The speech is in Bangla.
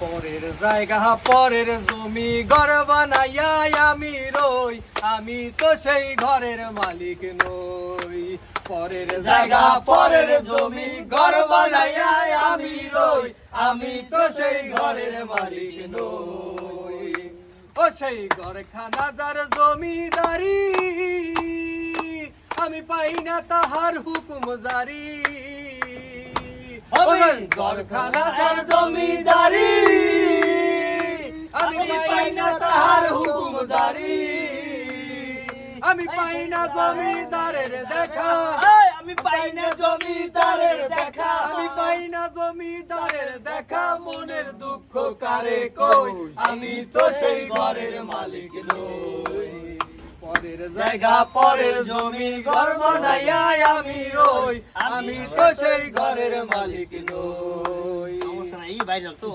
পরের জায়গা পরের জমি ঘর বানাইয়া আমি রই, আমি তো সেই ঘরের মালিক নই। পরের জায়গা পরের জমি ঘর বানাইয়া আমি রই, আমি তো সেই ঘরের মালিক নই। ও সেই ঘরখানা যার জমিদারি, আমি পাই না তাহার হুকুম জারি। ঘরখানা যার জমিদারি, আমি পাই না তাহার হুকুম জারি। আমি পাই না জমিদারের দেখা, আমি পাই না জমিদারের দেখা, আমি পাই না জমিদারের দেখা। মনের দুঃখ কারে কই, আমি তো সেই ঘরের মালিক নই। পরের জায়গা পরের জমি ঘর বানাইয়া আমি রই, আমি তো সেই ঘরের মালিক নই। সমস্যা নাই, এই বাইরে তো